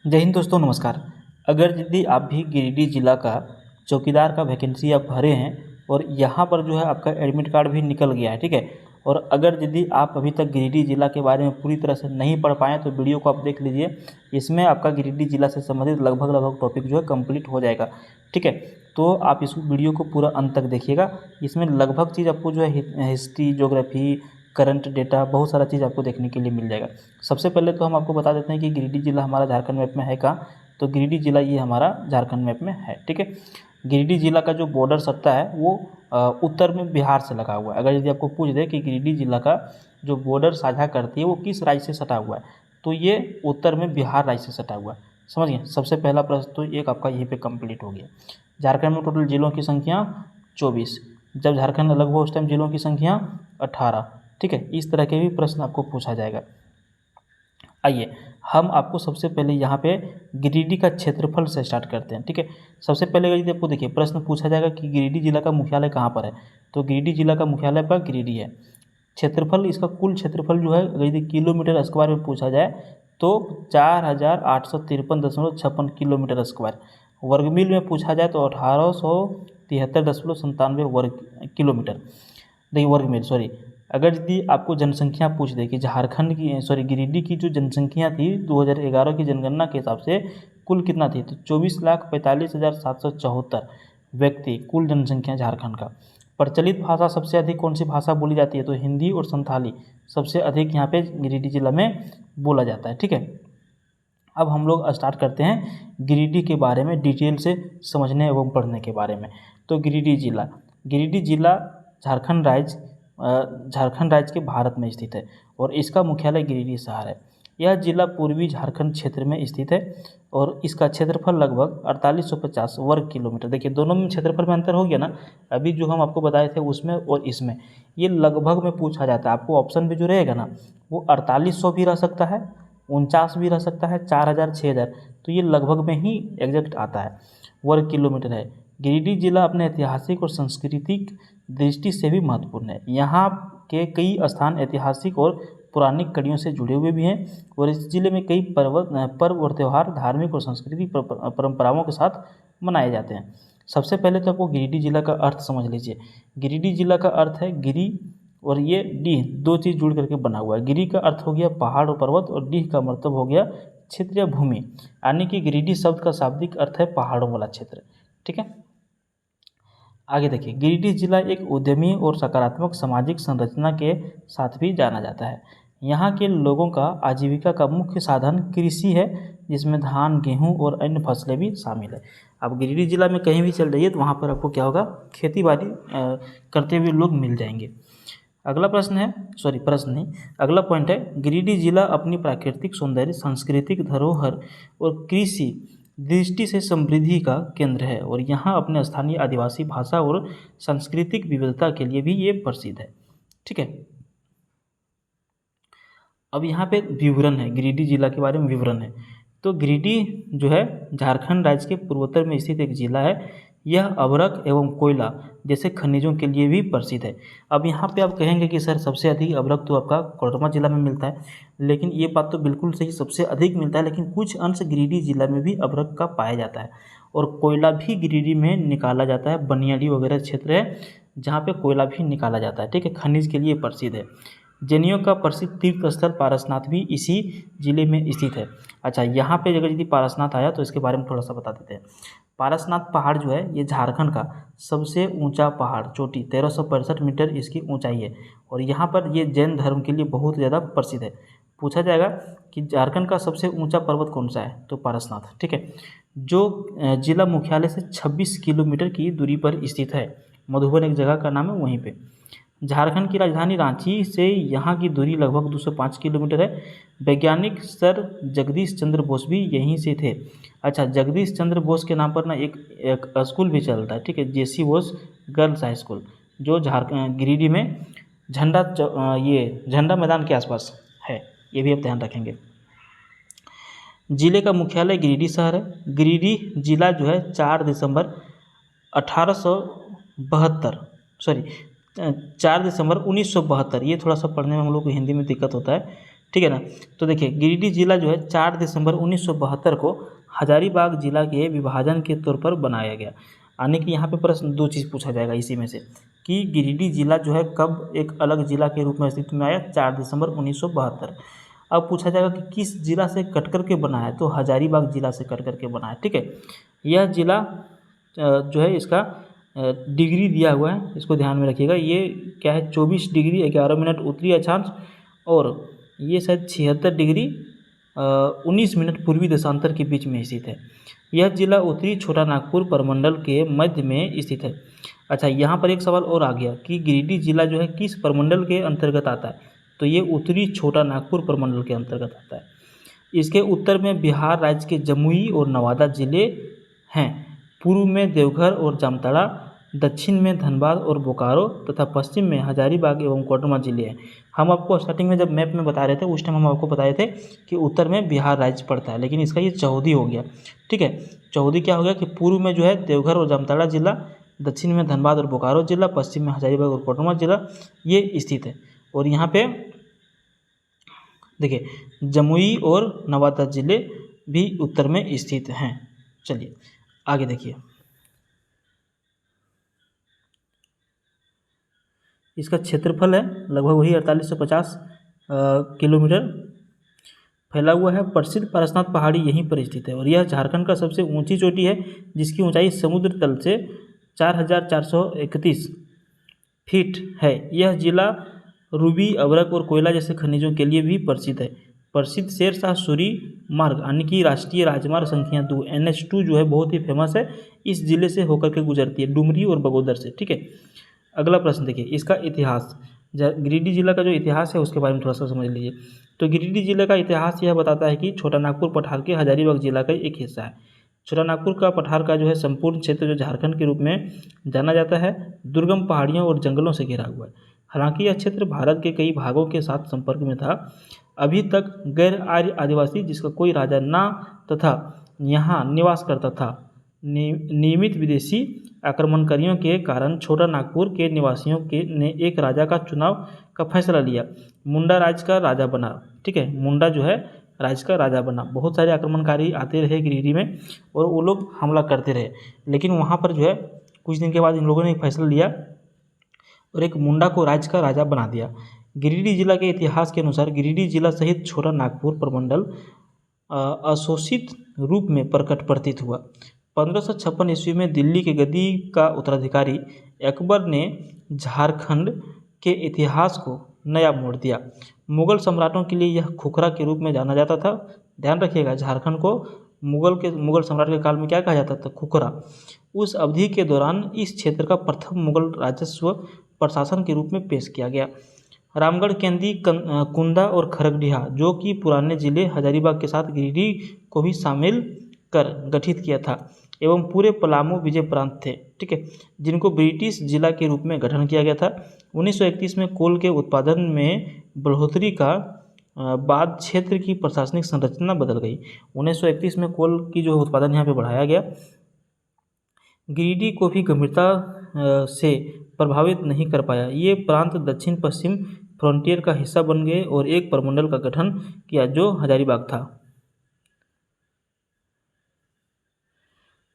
जय हिंद दोस्तों, नमस्कार। अगर यदि आप भी गिरिडीह जिला का चौकीदार का वैकेंसी आप भरे हैं और यहाँ पर जो है आपका एडमिट कार्ड भी निकल गया है, ठीक है। और अगर यदि आप अभी तक गिरिडीह जिला के बारे में पूरी तरह से नहीं पढ़ पाएँ तो वीडियो को आप देख लीजिए। इसमें आपका गिरिडीह जिला से संबंधित लगभग टॉपिक जो है कंप्लीट हो जाएगा, ठीक है। तो आप इस वीडियो को पूरा अंत तक देखिएगा। इसमें लगभग चीज़ आपको जो है हिस्ट्री, ज्योग्राफी, करंट डेटा, बहुत सारा चीज़ आपको देखने के लिए मिल जाएगा। सबसे पहले तो हम आपको बता देते हैं कि गिरिडीह जिला हमारा झारखंड मैप में है कहाँ। तो गिरिडीह जिला ये हमारा झारखंड मैप में है, ठीक है। गिरिडीह जिला का जो बॉर्डर सटता है वो उत्तर में बिहार से लगा हुआ है। अगर यदि आपको पूछ दे कि गिरिडीह जिला का जो बॉर्डर साझा करती है वो किस राज्य से सटा हुआ है, तो ये उत्तर में बिहार राज्य से सटा हुआ है। समझ गए। सबसे पहला प्रश्न तो एक आपका यहीं पे कंप्लीट हो गया। झारखंड में टोटल जिलों की संख्या 24। जब झारखंड अलग हुआ उस टाइम जिलों की संख्या 18, ठीक है। इस तरह के भी प्रश्न आपको पूछा जाएगा। आइए हम आपको सबसे पहले यहाँ पे गिरिडीह का क्षेत्रफल से स्टार्ट करते हैं, ठीक है। सबसे पहले यदि आपको देखिए प्रश्न पूछा जाएगा कि गिरिडीह जिला का मुख्यालय कहाँ पर है, तो गिरिडीह जिला का मुख्यालय पर गिरिडीह है। क्षेत्रफल, इसका कुल क्षेत्रफल जो है यदि किलोमीटर स्क्वायर में पूछा जाए तो 4853.56 किलोमीटर स्क्वायर। वर्गमील में पूछा जाए तो 1873.97 वर्ग किलोमीटर, देखिए वर्गमील, सॉरी। अगर यदि आपको जनसंख्या पूछ दे कि झारखंड की गिरिडीह की जो जनसंख्या थी 2011 की जनगणना के हिसाब से कुल कितना थी, तो 24,45,774 व्यक्ति कुल जनसंख्या झारखंड का। प्रचलित भाषा सबसे अधिक कौन सी भाषा बोली जाती है, तो हिंदी और संथाली सबसे अधिक यहाँ पे गिरिडीह जिला में बोला जाता है, ठीक है। अब हम लोग स्टार्ट करते हैं गिरिडीह के बारे में डिटेल से समझने एवं पढ़ने के बारे में। तो गिरिडीह जिला झारखंड राज्य के भारत में स्थित है और इसका मुख्यालय गिरिडीह शहर है। यह जिला पूर्वी झारखंड क्षेत्र में स्थित है और इसका क्षेत्रफल लगभग 4850 वर्ग किलोमीटर। देखिए दोनों में क्षेत्रफल में अंतर हो गया ना, अभी जो हम आपको बताए थे उसमें और इसमें, ये लगभग में पूछा जाता है। आपको ऑप्शन में जो रहेगा ना वो 4800 भी रह सकता है, 49 भी रह सकता है, 4000, 6000, तो ये लगभग में ही एग्जैक्ट आता है, वर्ग किलोमीटर है। गिरिडीह जिला अपने ऐतिहासिक और सांस्कृतिक दृष्टि से भी महत्वपूर्ण है। यहाँ के कई स्थान ऐतिहासिक और पौराणिक कड़ियों से जुड़े हुए भी हैं और इस जिले में कई पर्व और त्यौहार धार्मिक और सांस्कृतिक परंपराओं के साथ मनाए जाते हैं। सबसे पहले तो आपको गिरिडीह जिला का अर्थ समझ लीजिए। गिरिडीह जिला का अर्थ है गिरी और ये डीह, दो चीज़ जुड़ करके बना हुआ है। गिरी का अर्थ हो गया पहाड़ और पर्वत और डीह का मतलब हो गया क्षेत्र या भूमि, यानी कि गिरिडीह शब्द का शाब्दिक अर्थ है पहाड़ों वाला क्षेत्र, ठीक है। आगे देखिए, गिरिडीह जिला एक उद्यमी और सकारात्मक सामाजिक संरचना के साथ भी जाना जाता है। यहाँ के लोगों का आजीविका का मुख्य साधन कृषि है, जिसमें धान, गेहूँ और अन्य फसलें भी शामिल है। अब गिरिडीह जिला में कहीं भी चल जाइए तो वहाँ पर आपको क्या होगा, खेती बाड़ी करते हुए लोग मिल जाएंगे। अगला प्रश्न नहीं, अगला पॉइंट है, गिरिडीह जिला अपनी प्राकृतिक सौंदर्य, सांस्कृतिक धरोहर और कृषि दृष्टि से समृद्धि का केंद्र है और यहाँ अपने स्थानीय आदिवासी भाषा और सांस्कृतिक विविधता के लिए भी ये प्रसिद्ध है, ठीक है। अब यहाँ पे विवरण है, गिरिडीह जिला के बारे में विवरण है। तो गिरिडीह जो है झारखंड राज्य के पूर्वोत्तर में स्थित एक जिला है। यह अभ्रक एवं कोयला जैसे खनिजों के लिए भी प्रसिद्ध है। अब यहाँ पे आप कहेंगे कि सर सबसे अधिक अभ्रक तो आपका कोडरमा जिला में मिलता है, लेकिन ये बात तो बिल्कुल सही, सबसे अधिक मिलता है, लेकिन कुछ अंश गिरिडीह जिला में भी अभ्रक का पाया जाता है और कोयला भी गिरिडीह में निकाला जाता है। बनियाड़ी वगैरह क्षेत्र है जहाँ पे कोयला भी निकाला जाता है, ठीक है। खनिज के लिए प्रसिद्ध है। जैनियों का प्रसिद्ध तीर्थ स्थल पारसनाथ भी इसी जिले में स्थित है। अच्छा, यहाँ पे अगर यदि पारसनाथ आया तो इसके बारे में थोड़ा सा बता देते हैं। पारसनाथ पहाड़ जो है ये झारखंड का सबसे ऊंचा पहाड़, चोटी 1365 मीटर इसकी ऊंचाई है और यहाँ पर ये जैन धर्म के लिए बहुत ज़्यादा प्रसिद्ध है। पूछा जाएगा कि झारखंड का सबसे ऊंचा पर्वत कौन सा है, तो पारसनाथ, ठीक है, जो जिला मुख्यालय से 26 किलोमीटर की दूरी पर स्थित है। मधुबन एक जगह का नाम है वहीं पे। झारखंड की राजधानी रांची से यहाँ की दूरी लगभग 205 किलोमीटर है। वैज्ञानिक सर जगदीश चंद्र बोस भी यहीं से थे। अच्छा, जगदीश चंद्र बोस के नाम पर ना एक स्कूल भी चलता है, ठीक है, जेसी बोस गर्ल्स हाई स्कूल, जो गिरिडीह में ये झंडा मैदान के आसपास है, ये भी आप ध्यान रखेंगे। जिले का मुख्यालय गिरिडीह शहर है। गिरिडीह जिला जो है 4 दिसंबर 1972, ये थोड़ा सा पढ़ने में हम लोग को हिंदी में दिक्कत होता है। ठीक है ना। तो देखिए गिरिडीह जिला जो है 4 दिसंबर 1972 को हजारीबाग जिला के विभाजन के तौर पर बनाया गया। यानी कि यहाँ पे प्रश्न 2 चीज़ पूछा जाएगा इसी में से कि गिरिडीह जिला जो है कब एक अलग जिला के रूप में अस्तित्व में आया, 4 दिसंबर 1972। अब पूछा जाएगा कि किस जिला से कट कर के बना है, तो हजारीबाग जिला से कट कर के बना है। ठीक है, यह जिला जो है इसका डिग्री दिया हुआ है, इसको ध्यान में रखिएगा। ये क्या है, 24 डिग्री 11 मिनट उत्तरी अक्षांश और ये शायद 76 डिग्री 19 मिनट पूर्वी देशांतर के बीच में स्थित है। यह जिला उत्तरी छोटा नागपुर प्रमंडल के मध्य में स्थित है। अच्छा, यहाँ पर एक सवाल और आ गया कि गिरिडीह जिला जो है किस प्रमंडल के अंतर्गत आता है, तो ये उत्तरी छोटा नागपुर प्रमंडल के अंतर्गत आता है। इसके उत्तर में बिहार राज्य के जमुई और नवादा जिले हैं, पूर्व में देवघर और जामताड़ा, दक्षिण में धनबाद और बोकारो तथा पश्चिम में हजारीबाग एवं कोडरमा जिले हैं। हम आपको स्टार्टिंग में जब मैप में बता रहे थे उस टाइम हम आपको बताए थे कि उत्तर में बिहार राज्य पड़ता है, लेकिन इसका ये चौहदी हो गया। ठीक है, चौहदी क्या हो गया कि पूर्व में जो है देवघर और जामताड़ा जिला, दक्षिण में धनबाद और बोकारो जिला, पश्चिम में हजारीबाग और कोडरमा जिला ये स्थित है। और यहाँ पे देखिए जमुई और नवादा जिले भी उत्तर में स्थित हैं। चलिए आगे देखिए, इसका क्षेत्रफल है लगभग वही 4850 किलोमीटर फैला हुआ है। प्रसिद्ध पारसनाथ पहाड़ी यहीं पर स्थित है और यह झारखंड का सबसे ऊंची चोटी है, जिसकी ऊंचाई समुद्र तल से 4431 फीट है। यह जिला रूबी, अभ्रक और कोयला जैसे खनिजों के लिए भी प्रसिद्ध है। प्रसिद्ध शेरशाह सूरी मार्ग यानी कि राष्ट्रीय राजमार्ग संख्या 2 NH2 जो है बहुत ही फेमस है, इस जिले से होकर के गुजरती है, डुमरी और बगोदर से। ठीक है, अगला प्रश्न देखिए, इसका इतिहास, गिरिडीह जिला का जो इतिहास है उसके बारे में थोड़ा सा समझ लीजिए। तो गिरिडीह जिले का इतिहास यह बताता है कि छोटा नागपुर पठार के हजारीबाग जिला का एक हिस्सा है। छोटा नागपुर का पठार का जो है संपूर्ण क्षेत्र जो झारखंड के रूप में जाना जाता है, दुर्गम पहाड़ियों और जंगलों से घिरा हुआ है। हालांकि यह क्षेत्र भारत के कई भागों के साथ संपर्क में था। अभी तक गैर आर्य आदिवासी जिसका कोई राजा ना तथा यहाँ निवास करता था। नियमित विदेशी आक्रमणकारियों के कारण छोटा नागपुर के निवासियों के ने एक राजा का चुनाव का फैसला लिया। मुंडा राज्य का राजा बना। ठीक है, मुंडा जो है राज्य का राजा बना। बहुत सारे आक्रमणकारी आते रहे गिरिडीह में और वो लोग हमला करते रहे, लेकिन वहाँ पर जो है कुछ दिन के बाद इन लोगों ने एक फैसला लिया और एक मुंडा को राज्य का राजा बना दिया। गिरिडीह जिला के इतिहास के अनुसार गिरिडीह जिला सहित छोटा नागपुर प्रमंडल अशोषित रूप में प्रतीत हुआ। 1556 ईस्वी में दिल्ली के गद्दी का उत्तराधिकारी अकबर ने झारखंड के इतिहास को नया मोड़ दिया। मुगल सम्राटों के लिए यह खुखरा के रूप में जाना जाता था। ध्यान रखिएगा, झारखंड को मुगल सम्राट के काल में क्या कहा जाता था, खुखरा। उस अवधि के दौरान इस क्षेत्र का प्रथम मुगल राजस्व प्रशासन के रूप में पेश किया गया। रामगढ़, केंदी, कुंदा और खरगडीहा जो कि पुराने जिले हजारीबाग के साथ गिरिडीह को भी शामिल कर गठित किया था एवं पूरे पलामू विजय प्रांत थे। ठीक है, जिनको ब्रिटिश जिला के रूप में गठन किया गया था। 1931 में कोल के उत्पादन में बढ़ोतरी का बाद क्षेत्र की प्रशासनिक संरचना बदल गई। 1931 में कोल की जो उत्पादन यहाँ पे बढ़ाया गया। गिरिडीह को भी गंभीरता से प्रभावित नहीं कर पाया। ये प्रांत दक्षिण पश्चिम फ्रंटियर का हिस्सा बन गए और एक प्रमंडल का गठन किया जो हजारीबाग था,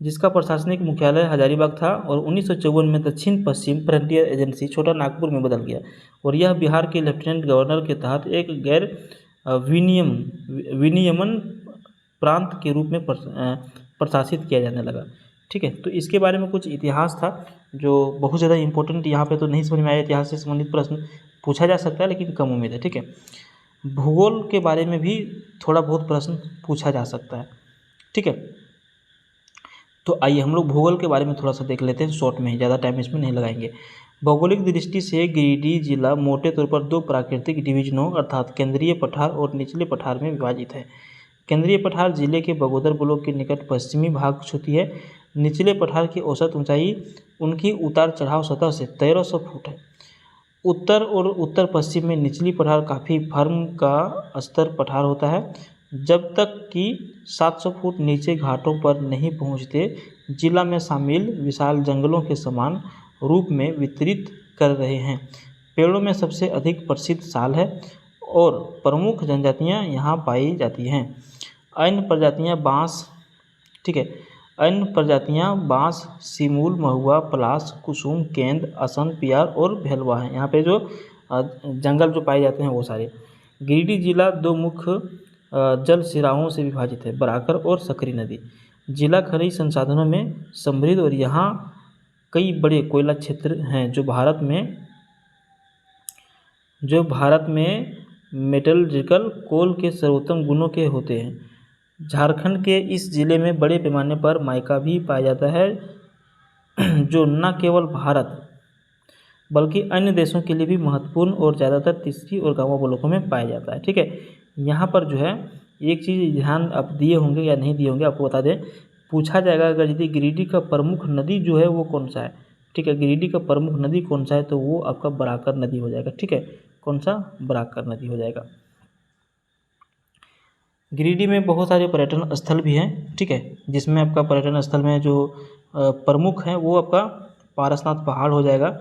जिसका प्रशासनिक मुख्यालय हजारीबाग था। और 1954 में दक्षिण पश्चिम फ्रंटियर एजेंसी छोटा नागपुर में बदल गया और यह बिहार के लेफ्टिनेंट गवर्नर के तहत एक गैर विनियमन प्रांत के रूप में प्रशासित किया जाने लगा। ठीक है, तो इसके बारे में कुछ इतिहास था जो बहुत ज़्यादा इंपॉर्टेंट, यहाँ पे तो नहीं समझ में आया। इतिहास से संबंधित प्रश्न पूछा जा सकता है लेकिन कम उम्मीद है। ठीक है, भूगोल के बारे में भी थोड़ा बहुत प्रश्न पूछा जा सकता है। ठीक है, तो आइए हम लोग भूगोल के बारे में थोड़ा सा देख लेते हैं शॉर्ट में, ज़्यादा टाइम इसमें नहीं लगाएंगे। भौगोलिक दृष्टि से गिरिडीह जिला मोटे तौर पर 2 प्राकृतिक डिवीजनों अर्थात केंद्रीय पठार और निचले पठार में विभाजित है। केंद्रीय पठार जिले के बगोदर ब्लॉक के निकट पश्चिमी भाग छूती है। निचले पठार की औसत ऊंचाई उनकी उतार चढ़ाव सतह से 1300 फुट है। उत्तर और उत्तर पश्चिम में निचली पठार काफ़ी फर्म का स्तर पठार होता है, जब तक कि 700 फुट नीचे घाटों पर नहीं पहुंचते। जिला में शामिल विशाल जंगलों के समान रूप में वितरित कर रहे हैं। पेड़ों में सबसे अधिक प्रसिद्ध साल है और प्रमुख जनजातियाँ यहाँ पाई जाती हैं। अन्य प्रजातियाँ बाँस, ठीक है, अन्य प्रजातियाँ बाँस, सिमूल, महुआ, पलाश, कुसुम, केंद, असन, पियार और भेलवा हैं। यहाँ पे जो जंगल जो पाए जाते हैं वो सारे। गिरिडीह जिला दो मुख्य जल सिराओं से विभाजित है, बराकर और सकरी नदी। जिला खनिज संसाधनों में समृद्ध और यहाँ कई बड़े कोयला क्षेत्र हैं जो भारत में मेटलर्जिकल कोल के सर्वोत्तम गुणों के होते हैं। झारखंड के इस जिले में बड़े पैमाने पर माइका भी पाया जाता है जो न केवल भारत बल्कि अन्य देशों के लिए भी महत्वपूर्ण और ज़्यादातर तीसरी और गामा ब्लॉकों में पाया जाता है। ठीक है, यहाँ पर जो है एक चीज़ ध्यान आप दिए होंगे या नहीं दिए होंगे, आपको बता दें, पूछा जाएगा अगर यदि गिरिडीह का प्रमुख नदी जो है वो कौन सा है। ठीक है, गिरिडीह का प्रमुख नदी कौन सा है, तो वो आपका बराकर नदी हो जाएगा। ठीक है, कौन सा, बराकर नदी हो जाएगा। गिरिडीह में बहुत सारे पर्यटन स्थल भी हैं। ठीक है, जिसमें आपका पर्यटन स्थल में जो प्रमुख हैं वो आपका पारसनाथ पहाड़ हो जाएगा,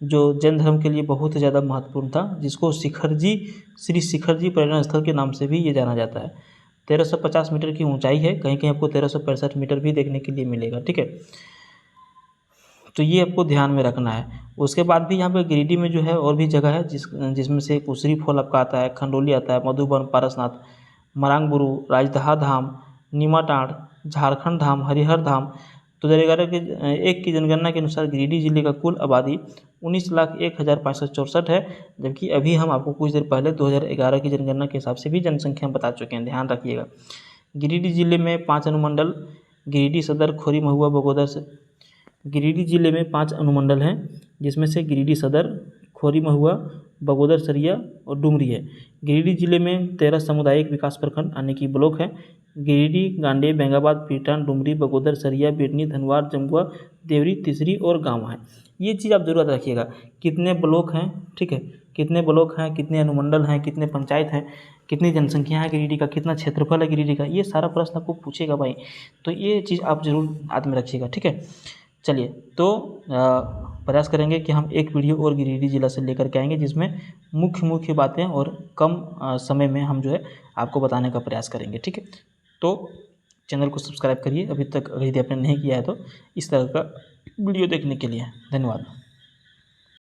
जो जैन धर्म के लिए बहुत ही ज़्यादा महत्वपूर्ण था, जिसको श्री शिखर जी पर्यटन स्थल के नाम से भी ये जाना जाता है। 1350 मीटर की ऊंचाई है, कहीं कहीं आपको 1365 मीटर भी देखने के लिए मिलेगा। ठीक है, तो ये आपको ध्यान में रखना है। उसके बाद भी यहाँ पे गिरिडीह में जो है और भी जगह है जिसमें से कुसरी फॉल आपका आता है, खंडोली आता है, मधुबन, पारसनाथ, मरांगबुरु, राजदहा धाम, नीमाटांड़, झारखंड धाम, हरिहर धाम। 2011 के एक की जनगणना के अनुसार गिरिडीह जिले का कुल आबादी 19,01,564 है, जबकि अभी हम आपको कुछ देर पहले 2011 की जनगणना के हिसाब से भी जनसंख्या बता चुके हैं, ध्यान रखिएगा। गिरिडीह जिले में 5 अनुमंडल, गिरिडीह सदर, खोरी, महुआ, बगोदर से। गिरिडीह जिले में 5 अनुमंडल हैं, जिसमें से गिरिडीह सदर, खोरी, महुआ, बगोदर, सरिया और डुमरी है। गिरिडीह जिले में 13 सामुदायिक विकास प्रखंड यानी कि ब्लॉक है। गिरिडीह, गांडेय, बेंगाबाद, पीटान, डुमरी, बगोदर, सरिया, बिरनी, धनवार, जमुआ, देवरी, तिसरी और गाँव हैं। ये चीज़ आप जरूर रखिएगा, कितने ब्लॉक हैं, ठीक है, कितने ब्लॉक हैं, कितने अनुमंडल हैं, कितने पंचायत हैं, कितनी जनसंख्या है गिरिडीह का, कितना क्षेत्रफल है गिरिडीह का, ये सारा प्रश्न आपको पूछेगा भाई, तो ये चीज़ आप जरूर याद में रखिएगा। ठीक है, चलिए, तो प्रयास करेंगे कि हम एक वीडियो और गिरिडीह जिला से लेकर के आएंगे, जिसमें मुख्य बातें और कम समय में हम जो है आपको बताने का प्रयास करेंगे। ठीक है, तो चैनल को सब्सक्राइब करिए अभी तक, अगर यदि आपने नहीं किया है तो, इस तरह का वीडियो देखने के लिए धन्यवाद।